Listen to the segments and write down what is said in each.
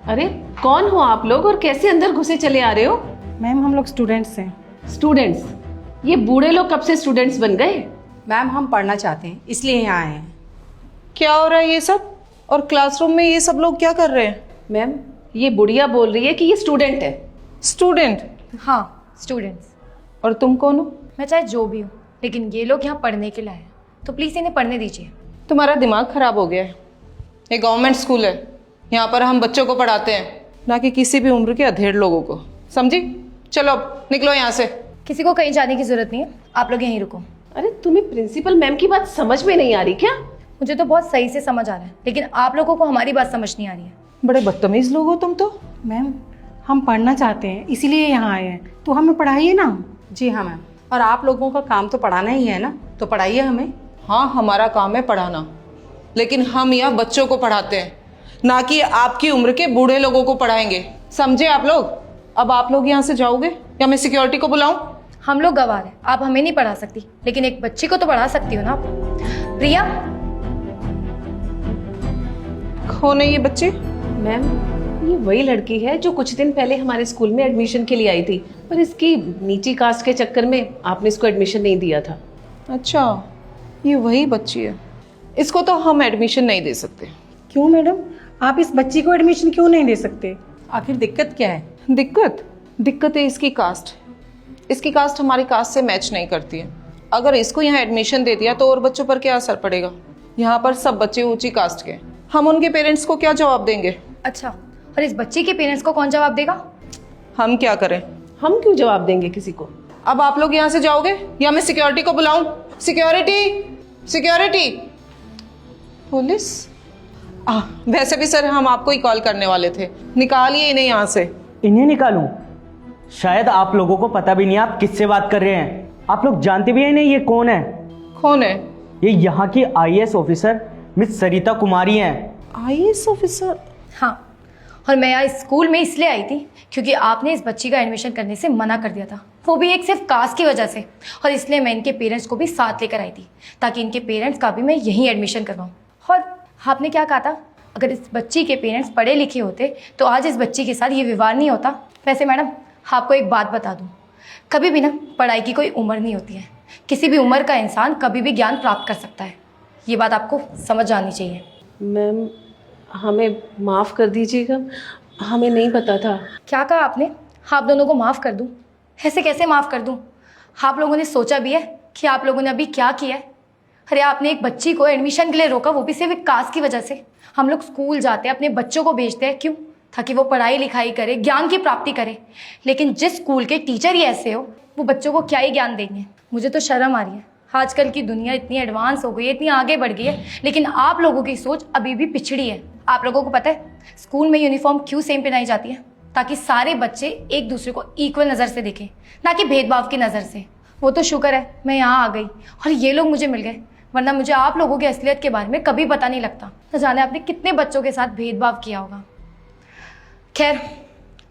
अरे कौन हो आप लोग और कैसे अंदर घुसे चले आ रहे हो? मैम हम लोग स्टूडेंट्स हैं। स्टूडेंट्स? ये बूढ़े लोग कब से स्टूडेंट्स बन गए? मैम हम पढ़ना चाहते हैं इसलिए यहाँ आए हैं। क्या हो रहा है ये सब? और क्लासरूम में ये सब लोग क्या कर रहे हैं? मैम ये बुढ़िया बोल रही है कि ये स्टूडेंट है। स्टूडेंट? हाँ स्टूडेंट्स। और तुम कौन हो? मैं चाहे जो भी हूँ, लेकिन ये लोग यहाँ पढ़ने के लिए आए हैं, तो प्लीज़ इन्हें पढ़ने दीजिए। तुम्हारा दिमाग खराब हो गया है। ये गवर्नमेंट स्कूल है, यहाँ पर हम बच्चों को पढ़ाते हैं, ना कि किसी भी उम्र के अधेड़ लोगों को। समझी? चलो अब निकलो यहाँ से। किसी को कहीं जाने की जरूरत नहीं है, आप लोग यहीं रुको। अरे तुम्हें प्रिंसिपल मैम की बात समझ में नहीं आ रही क्या? मुझे तो बहुत सही से समझ आ रहा है, लेकिन आप लोगों को हमारी बात समझ नहीं आ रही है। बड़े बदतमीज लोग हो तुम तो। मैम हम पढ़ना चाहते हैं इसीलिए यहाँ आए हैं, तो हमें पढ़ाइए ना। जी हाँ मैम, और आप लोगों का काम तो पढ़ाना ही है ना, तो पढ़ाइए हमें। हाँ हमारा काम है पढ़ाना, लेकिन हम यहाँ बच्चों को पढ़ाते हैं, ना कि आपकी उम्र के बूढ़े लोगों को पढ़ाएंगे। समझे आप लोग? अब आप लोग यहाँ से जाओगे या मैं सिक्योरिटी को बुलाऊं? हम लोग गवार हैं, आप हमें नहीं पढ़ा सकती, लेकिन एक बच्ची को तो पढ़ा सकती हो ना आप। प्रिया। कौन है ये बच्ची? मैम ये वही लड़की है जो कुछ दिन पहले हमारे स्कूल में एडमिशन के लिए आई थी, पर इसकी नीची कास्ट के चक्कर में आपने इसको एडमिशन नहीं दिया था। अच्छा ये वही बच्ची है। इसको तो हम एडमिशन नहीं दे सकते। क्यों मैडम, आप इस बच्ची को एडमिशन क्यों नहीं दे सकते? आखिर दिक्कत क्या है? दिक्कत है इसकी कास्ट। इसकी कास्ट हमारी कास्ट से मैच नहीं करती है। अगर इसको यहाँ एडमिशन दे दिया तो और बच्चों पर क्या असर पड़ेगा? यहाँ पर सब बच्चे ऊंची कास्ट के, हम उनके पेरेंट्स को क्या जवाब देंगे? अच्छा, और इस बच्ची के पेरेंट्स को कौन जवाब देगा? हम क्या करें? हम क्यों जवाब देंगे किसी को? अब आप लोग यहाँ से जाओगे या मैं सिक्योरिटी को बुलाऊं? Security police? वैसे भी सर हम आपको ही कॉल करने वाले थे। निकालिए इन्हें यहाँ से। इन्हें निकालूं? शायद आप लोगों को पता भी नहीं आप किससे बात कर रहे हैं। आप लोग जानते भी हैं नहीं ये कौन है? कौन है? ये यहाँ की IAS officer miss Sarita Kumari हैं। IAS officer? हाँ, और मैं यहाँ स्कूल में इसलिए आई थी क्योंकि आपने इस बच्ची का एडमिशन करने से मना कर दिया था, वो भी एक सिर्फ कास्ट की वजह से। और इसलिए मैं इनके पेरेंट्स को भी साथ लेकर आई थी, ताकि इनके पेरेंट्स का भी मैं यहीं एडमिशन करवाऊँ। और आपने क्या कहा था, अगर इस बच्ची के पेरेंट्स पढ़े लिखे होते तो आज इस बच्ची के साथ ये व्यवहार नहीं होता। वैसे मैडम आपको एक बात बता दूँ, कभी भी ना पढ़ाई की कोई उम्र नहीं होती है। किसी भी उम्र का इंसान कभी भी ज्ञान प्राप्त कर सकता है, ये बात आपको समझ आनी चाहिए। मैम हमें माफ़ कर दीजिएगा, हमें नहीं पता था। क्या कहा आपने? आप दोनों को माफ़ कर दूँ? ऐसे कैसे माफ़ कर दूँ? आप लोगों ने सोचा भी है कि आप लोगों ने अभी क्या किया है? अरे आपने एक बच्ची को एडमिशन के लिए रोका, वो भी सिर्फ एक कास्ट की वजह से। हम लोग स्कूल जाते हैं, अपने बच्चों को भेजते हैं, क्यों? ताकि वो पढ़ाई लिखाई करे, ज्ञान की प्राप्ति करे। लेकिन जिस स्कूल के टीचर ही ऐसे हो, वो बच्चों को क्या ही ज्ञान देंगे? मुझे तो शर्म आ रही है। आजकल की दुनिया इतनी एडवांस हो गई है, इतनी आगे बढ़ गई है, लेकिन आप लोगों की सोच अभी भी पिछड़ी है। आप लोगों को पता है स्कूल में यूनिफॉर्म क्यों सेम पहनाई जाती है? ताकि सारे बच्चे एक दूसरे को इक्वल नज़र से देखें, ना कि भेदभाव की नज़र से। वो तो शुक्र है मैं यहाँ आ गई और ये लोग मुझे मिल गए, वरना मुझे आप लोगों की असलियत के बारे में कभी पता नहीं लगता। न जाने आपने कितने बच्चों के साथ भेदभाव किया होगा। खैर,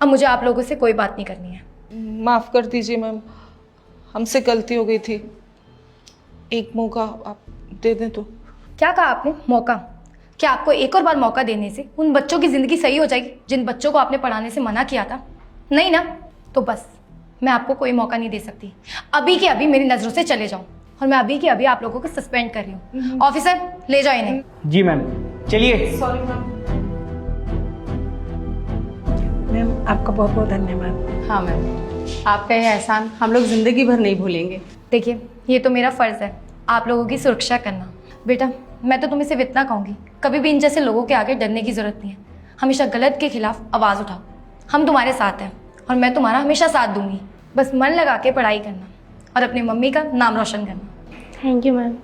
अब मुझे आप लोगों से कोई बात नहीं करनी है। माफ़ कर दीजिए मैम, हमसे गलती हो गई थी। एक मौका आप दे दें तो। क्या कहा आपने? मौका? क्या आपको एक और बार मौका देने से उन बच्चों की ज़िंदगी सही हो जाएगी जिन बच्चों को आपने पढ़ाने से मना किया था? नहीं ना? तो बस मैं आपको कोई मौका नहीं दे सकती। अभी के अभी मेरी नज़रों से चले जाओ, और मैं अभी के अभी आप लोगों को सस्पेंड कर रही हूँ। ऑफिसर ले जाओ इन्हें। जी मैम, चलिए। Sorry ma'am. मैम आपका बहुत बहुत धन्यवाद। हाँ मैम, आपका यह एहसान हम लोग ज़िंदगी भर नहीं भूलेंगे। देखिए, ये तो मेरा फ़र्ज़ है आप लोगों की सुरक्षा करना। बेटा मैं तो तुम्हें सिर्फ इतना कहूँगी, कभी भी इन जैसे लोगों के आगे डरने की ज़रूरत नहीं है। हमेशा गलत के खिलाफ आवाज़ उठाओ, हम तुम्हारे साथ हैं और मैं तुम्हारा हमेशा साथ दूंगी। बस मन लगा के पढ़ाई करना और अपनी मम्मी का नाम रोशन करना। Thank you ma'am.